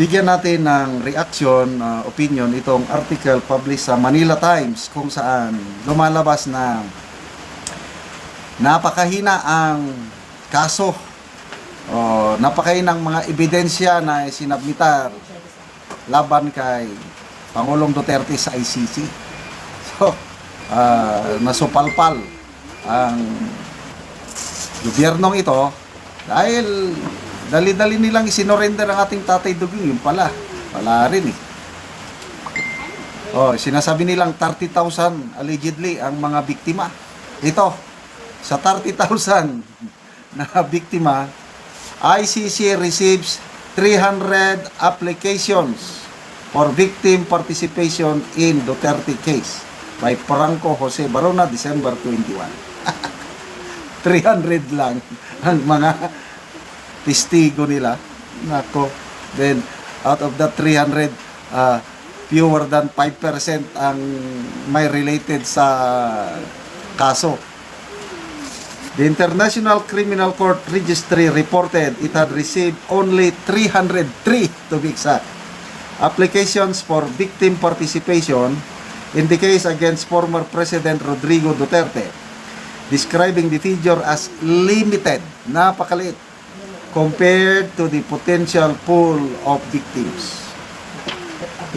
bigyan natin ng reaction, opinion itong article published sa Manila Times kung saan lumalabas na napakahina ang kaso o napakahinang mga ebidensya na sinabmitar laban kay Pangulong Duterte sa ICC. So, nasupalpal ang gobyernong ito dahil dali-dali nilang isinorender ang ating Tatay Dugong. Yung pala, wala rin eh. Sinasabi nilang 30,000 allegedly ang mga biktima. Ito, sa 30,000 na biktima, ICC receives 300 applications for victim participation in Duterte case by Franco Jose Barona, December 21. 300 lang ang mga testigo nila. Nako. Then, out of that 300, fewer than 5% ang may related sa kaso. The International Criminal Court Registry reported it had received only 303, to be exact, applications for victim participation in the case against former President Rodrigo Duterte, describing the figure as limited, napakaliit, compared to the potential pool of victims.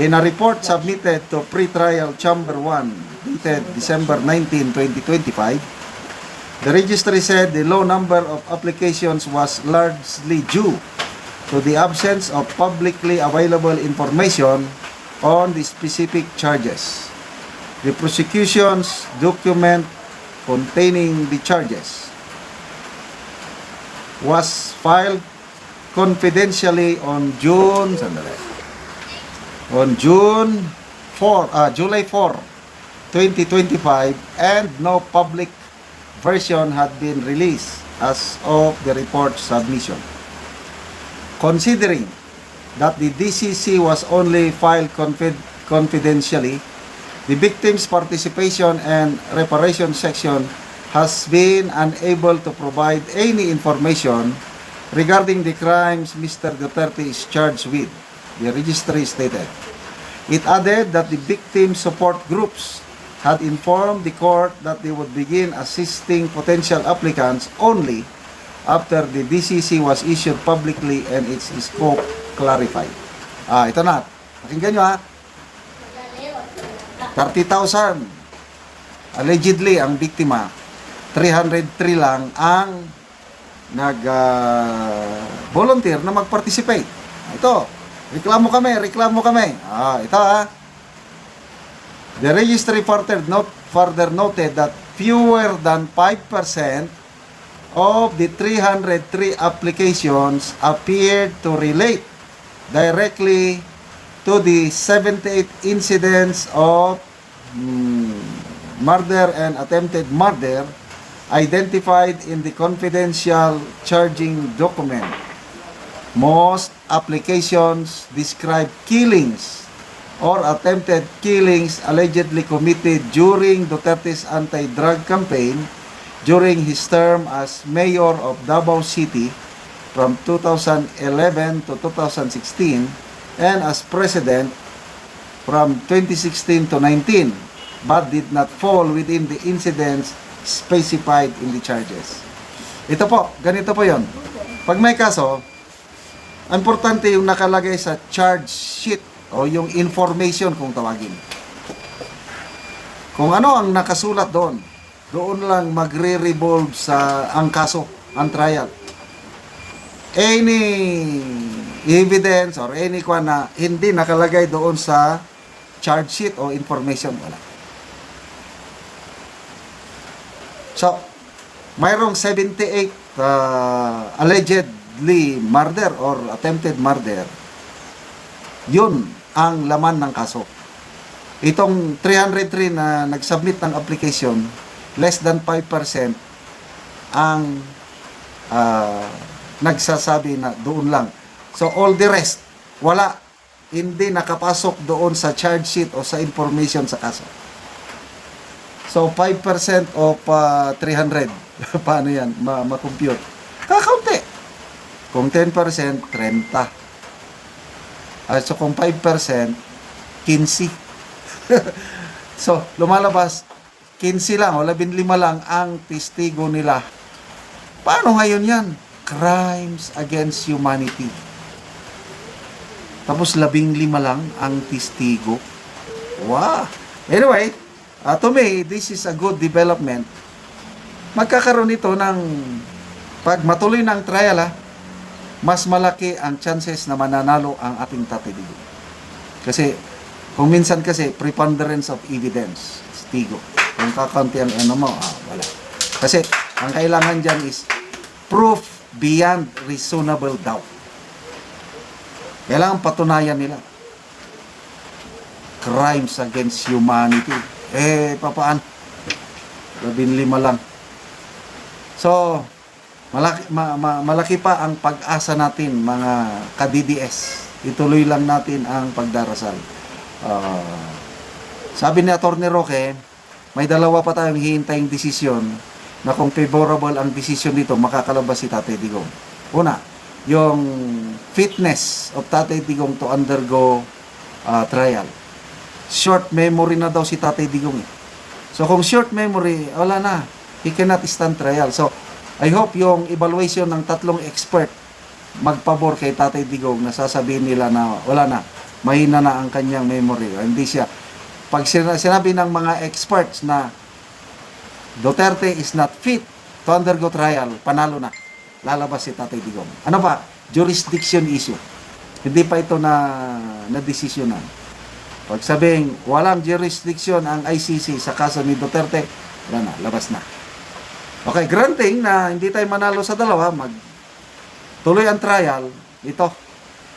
In a report submitted to Pre-Trial Chamber 1, dated December 19, 2025, the registry said the low number of applications was largely due to the absence of publicly available information on the specific charges. The prosecution's document containing the charges was filed confidentially on July 4, 2025, and no public version had been released as of the report submission. Considering that the DCC was only filed confidentially, the victims' participation and reparation section has been unable to provide any information regarding the crimes Mr. Duterte is charged with, the registry stated. It added that the victim support groups had informed the court that they would begin assisting potential applicants only after the DCC was issued publicly and its scope clarified. Ito na. Pakinggan nyo ha. 30,000 allegedly ang biktima. 303 lang ang nag-volunteer na mag-participate. Ito, reklamo kami. Ito ha. The registry further noted that fewer than 5% of the 303 applications appeared to relate directly to the 78 incidents of murder and attempted murder identified in the confidential charging document. Most applications describe killings or attempted killings allegedly committed during Duterte's anti-drug campaign during his term as mayor of Davao City from 2011 to 2016 and as president from 2016 to 19, but did not fall within the incidents specified in the charges. Ito po, ganito po yon. Pag may kaso, importante yung nakalagay sa charge sheet o yung information kung tawagin. Kung ano ang nakasulat doon, doon lang magre-revolve sa ang kaso, ang trial. Any evidence or any na hindi nakalagay doon sa charge sheet o information, wala. So, mayroong 78 allegedly murder or attempted murder. Yun ang laman ng kaso. Itong 303 na nag-submit ng application, less than 5% ang nagsasabi na doon lang. So, all the rest, wala. Hindi nakapasok doon sa charge sheet o sa information sa kaso. So, 5% of 300. Paano yan? Ma-compute. Kakaunti. Kung 10%, 30. So kung 5%, 15. So, lumalabas, 15 lang o 15 lang ang testigo nila. Paano ngayon yan? Crimes against humanity. Tapos 15 lang ang testigo. Wow! Anyway, to me, this is a good development. Magkakaroon ito ng, pag matuloy ng trial, mas malaki ang chances na mananalo ang ating Tatay Digong. Kasi, kung minsan kasi, preponderance of evidence, testigo. Kung kakaunti ang mo, wala. Kasi, ang kailangan dyan is proof beyond reasonable doubt. Kailangan patunayan nila. Crimes against humanity. Papaan? 15 lang. So, malaki pa ang pag-asa natin, mga ka-DDS. Ituloy lang natin ang pagdarasal. Sabi ni Atty. Roque, may dalawa pa tayong hihintaying desisyon na kung favorable ang desisyon dito, makakalabas si Tatay Digong. Una, yung fitness of Tatay Digong to undergo trial. Short memory na daw si Tatay Digong. So kung short memory, wala na. He cannot stand trial. So I hope yung evaluation ng tatlong expert magpabor kay Tatay Digong na sasabihin nila na wala na, mahina na ang kanyang memory. Hindi siya. Pag sinabi ng mga experts na Duterte is not fit to undergo trial, panalo na. Lalabas si Tatay Digong. Ano pa? Jurisdiction issue. Hindi pa ito na desisyonan. Pag sabing walang jurisdiction ang ICC sa kaso ni Duterte, wala na, labas na. Okay, granting na hindi tayo manalo sa dalawa, tuloy ang trial, ito,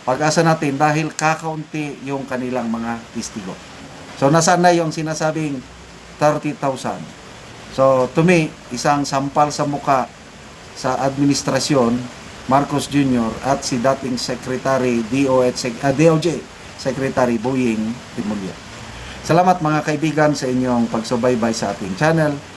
pag-asa natin dahil kakaunti yung kanilang mga testigo. So, nasaan na yung sinasabing 30,000? So, to me, isang sampal sa muka sa administrasyon, Marcos Jr. at si dating Secretary DOJ, Secretary Boying Rimulya. Salamat mga kaibigan sa inyong pagsubaybay sa ating channel.